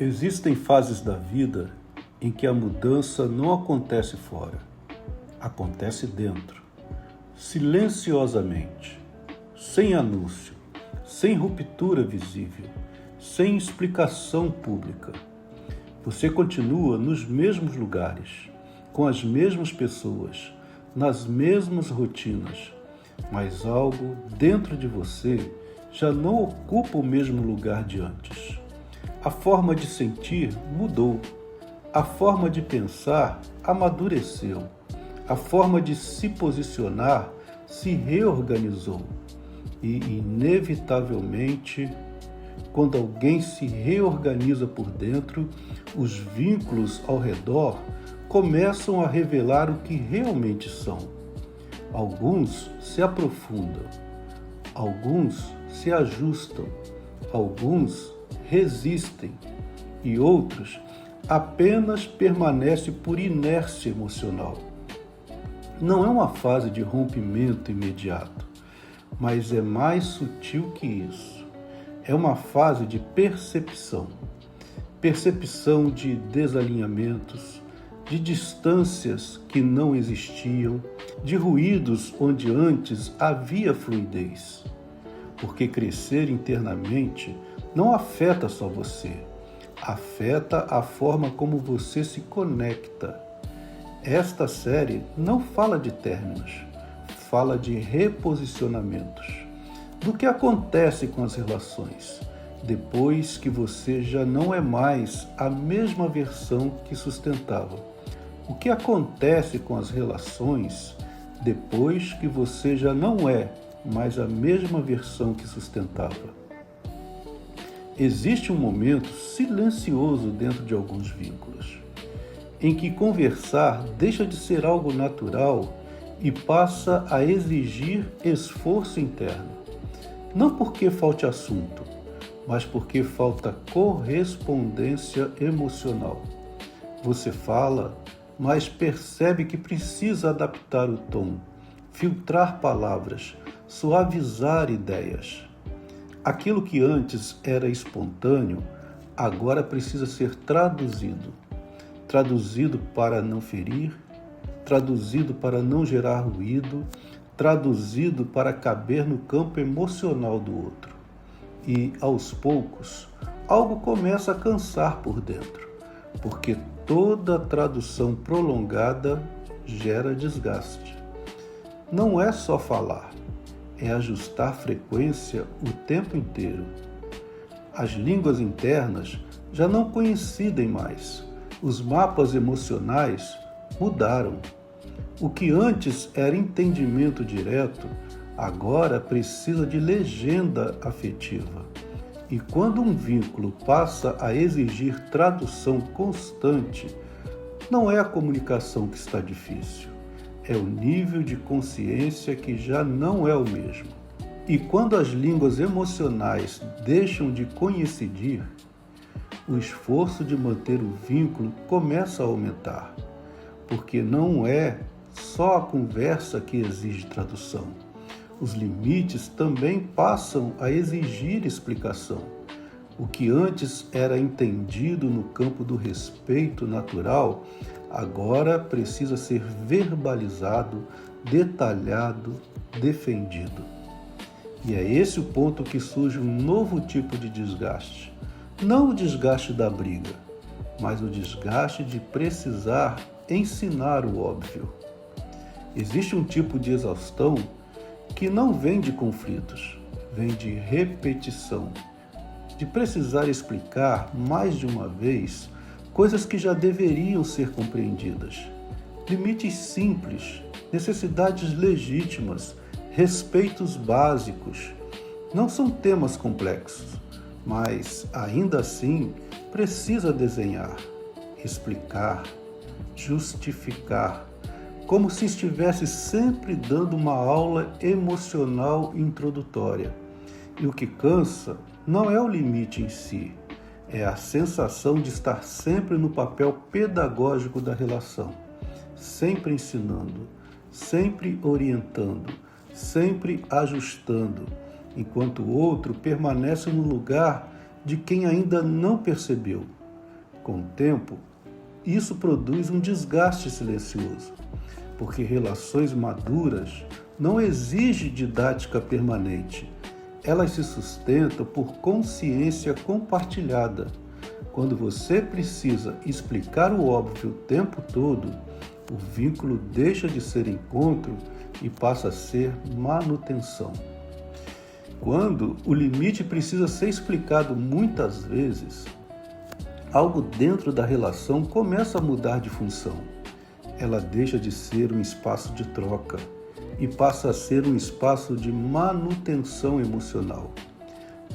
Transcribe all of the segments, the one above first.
Existem fases da vida em que a mudança não acontece fora, acontece dentro, silenciosamente, sem anúncio, sem ruptura visível, sem explicação pública. Você continua nos mesmos lugares, com as mesmas pessoas, nas mesmas rotinas, mas algo dentro de você já não ocupa o mesmo lugar de antes. A forma de sentir mudou, a forma de pensar amadureceu, a forma de se posicionar se reorganizou e, inevitavelmente, quando alguém se reorganiza por dentro, os vínculos ao redor começam a revelar o que realmente são. Alguns se aprofundam, alguns se ajustam, alguns resistem e outros apenas permanecem por inércia emocional. Não é uma fase de rompimento imediato, mas é mais sutil que isso. É uma fase de percepção. Percepção de desalinhamentos, de distâncias que não existiam, de ruídos onde antes havia fluidez. Porque crescer internamente não afeta só você, afeta a forma como você se conecta. Esta série não fala de términos, fala de reposicionamentos, do que acontece com as relações, depois que você já não é mais a mesma versão que sustentava. O que acontece com as relações depois que você já não é mais a mesma versão que sustentava. Existe um momento silencioso dentro de alguns vínculos, em que conversar deixa de ser algo natural e passa a exigir esforço interno. Não porque falte assunto, mas porque falta correspondência emocional. Você fala, mas percebe que precisa adaptar o tom, filtrar palavras, suavizar ideias. Aquilo que antes era espontâneo, agora precisa ser traduzido. Traduzido para não ferir, traduzido para não gerar ruído, traduzido para caber no campo emocional do outro. E, aos poucos, algo começa a cansar por dentro, porque toda tradução prolongada gera desgaste. Não é só falar, é ajustar frequência o tempo inteiro. As línguas internas já não coincidem mais. Os mapas emocionais mudaram. O que antes era entendimento direto, agora precisa de legenda afetiva. E quando um vínculo passa a exigir tradução constante, não é a comunicação que está difícil. É o nível de consciência que já não é o mesmo. E quando as línguas emocionais deixam de coincidir, o esforço de manter o vínculo começa a aumentar, porque não é só a conversa que exige tradução. Os limites também passam a exigir explicação. O que antes era entendido no campo do respeito natural, agora precisa ser verbalizado, detalhado, defendido. E é esse o ponto que surge um novo tipo de desgaste. Não o desgaste da briga, mas o desgaste de precisar ensinar o óbvio. Existe um tipo de exaustão que não vem de conflitos, vem de repetição, de precisar explicar mais de uma vez coisas que já deveriam ser compreendidas. Limites simples, necessidades legítimas, respeitos básicos. Não são temas complexos, mas ainda assim precisa desenhar, explicar, justificar, como se estivesse sempre dando uma aula emocional introdutória. E o que cansa não é o limite em si, é a sensação de estar sempre no papel pedagógico da relação, sempre ensinando, sempre orientando, sempre ajustando, enquanto o outro permanece no lugar de quem ainda não percebeu, Com o tempo, isso produz um desgaste silencioso, porque relações maduras não exigem didática permanente. Elas se sustentam por consciência compartilhada. Quando você precisa explicar o óbvio o tempo todo, o vínculo deixa de ser encontro e passa a ser manutenção. Quando o limite precisa ser explicado muitas vezes, algo dentro da relação começa a mudar de função. Ela deixa de ser um espaço de troca e passa a ser um espaço de manutenção emocional.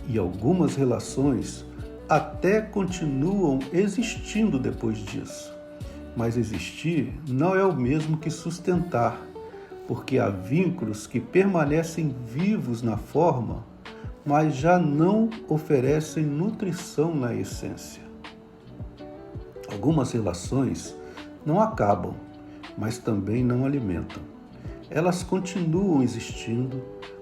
E algumas relações até continuam existindo depois disso. Mas existir não é o mesmo que sustentar, porque há vínculos que permanecem vivos na forma, mas já não oferecem nutrição na essência. Algumas relações não acabam, mas também não alimentam. Elas continuam existindo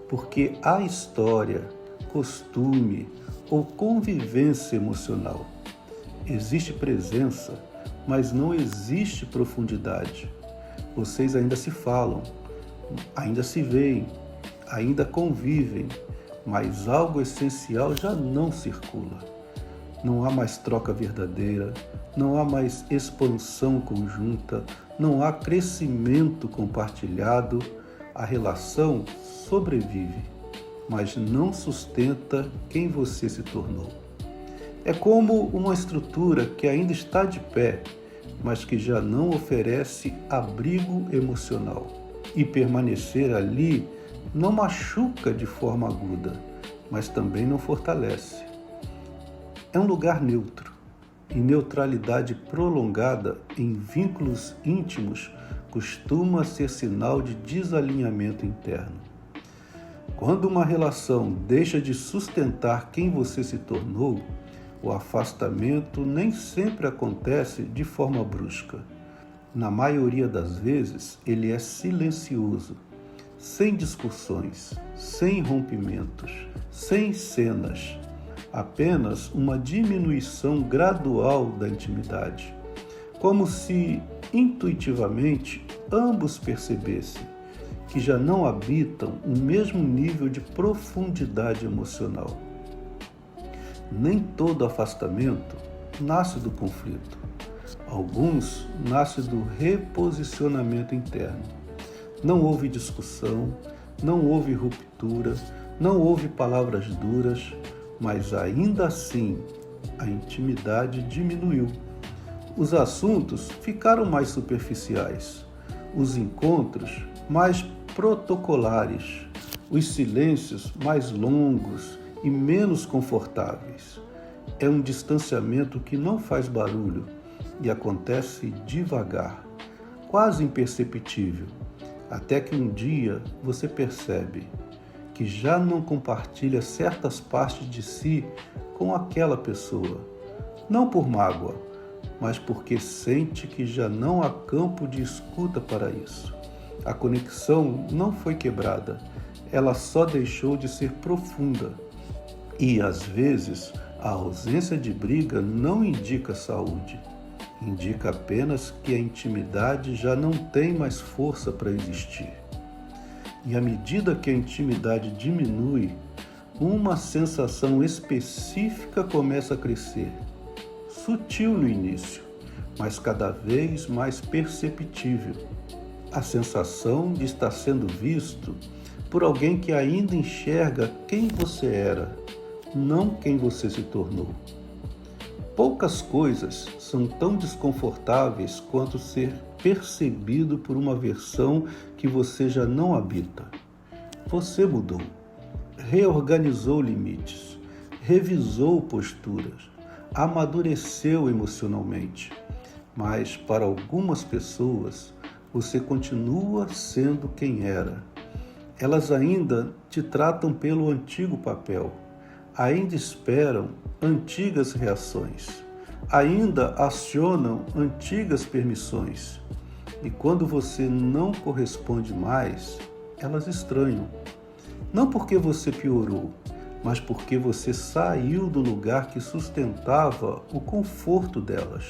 porque há história, costume ou convivência emocional. Existe presença, mas não existe profundidade. Vocês ainda se falam, ainda se veem, ainda convivem, mas algo essencial já não circula. Não há mais troca verdadeira, não há mais expansão conjunta, não há crescimento compartilhado. A relação sobrevive, mas não sustenta quem você se tornou. É como uma estrutura que ainda está de pé, mas que já não oferece abrigo emocional. E permanecer ali não machuca de forma aguda, mas também não fortalece. É um lugar neutro, e neutralidade prolongada em vínculos íntimos costuma ser sinal de desalinhamento interno. Quando uma relação deixa de sustentar quem você se tornou, o afastamento nem sempre acontece de forma brusca. Na maioria das vezes, ele é silencioso, sem discussões, sem rompimentos, sem cenas, apenas uma diminuição gradual da intimidade, como se intuitivamente ambos percebessem que já não habitam o mesmo nível de profundidade emocional. Nem todo afastamento nasce do conflito. Alguns nascem do reposicionamento interno. Não houve discussão, não houve ruptura, não houve palavras duras, mas ainda assim a intimidade diminuiu. Os assuntos ficaram mais superficiais, os encontros mais protocolares, os silêncios mais longos e menos confortáveis. É um distanciamento que não faz barulho e acontece devagar, quase imperceptível, até que um dia você percebe que já não compartilha certas partes de si com aquela pessoa, não por mágoa, mas porque sente que já não há campo de escuta para isso. A conexão não foi quebrada, ela só deixou de ser profunda. E, às vezes, a ausência de briga não indica saúde. Indica apenas que a intimidade já não tem mais força para existir. E à medida que a intimidade diminui, uma sensação específica começa a crescer. Sutil no início, mas cada vez mais perceptível. A sensação de estar sendo visto por alguém que ainda enxerga quem você era, não quem você se tornou. Poucas coisas são tão desconfortáveis quanto ser percebido por uma versão que você já não habita. Você mudou, reorganizou limites, revisou posturas, amadureceu emocionalmente, mas para algumas pessoas você continua sendo quem era. Elas ainda te tratam pelo antigo papel, ainda esperam antigas reações, ainda acionam antigas permissões. E quando você não corresponde mais, elas estranham. Não porque você piorou, mas porque você saiu do lugar que sustentava o conforto delas.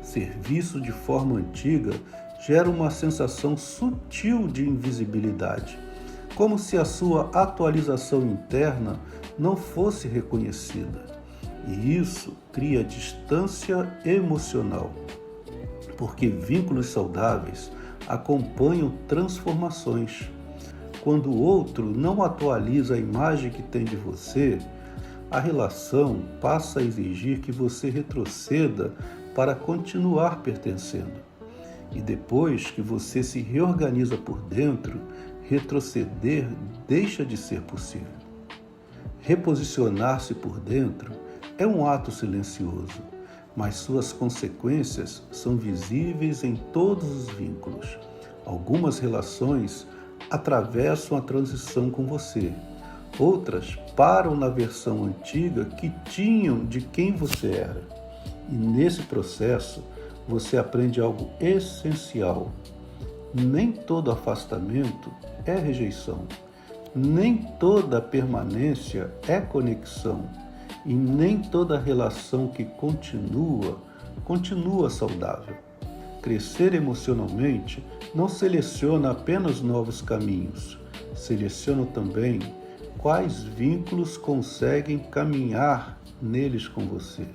Ser visto de forma antiga gera uma sensação sutil de invisibilidade, como se a sua atualização interna não fosse reconhecida. E isso cria distância emocional, porque vínculos saudáveis acompanham transformações. Quando o outro não atualiza a imagem que tem de você, a relação passa a exigir que você retroceda para continuar pertencendo. E depois que você se reorganiza por dentro, retroceder deixa de ser possível. Reposicionar-se por dentro é um ato silencioso, mas suas consequências são visíveis em todos os vínculos. Algumas relações atravessam a transição com você, outras param na versão antiga que tinham de quem você era. E nesse processo, você aprende algo essencial. Nem todo afastamento é rejeição, nem toda permanência é conexão, e nem toda relação que continua saudável. Crescer emocionalmente não seleciona apenas novos caminhos, seleciona também quais vínculos conseguem caminhar neles com você.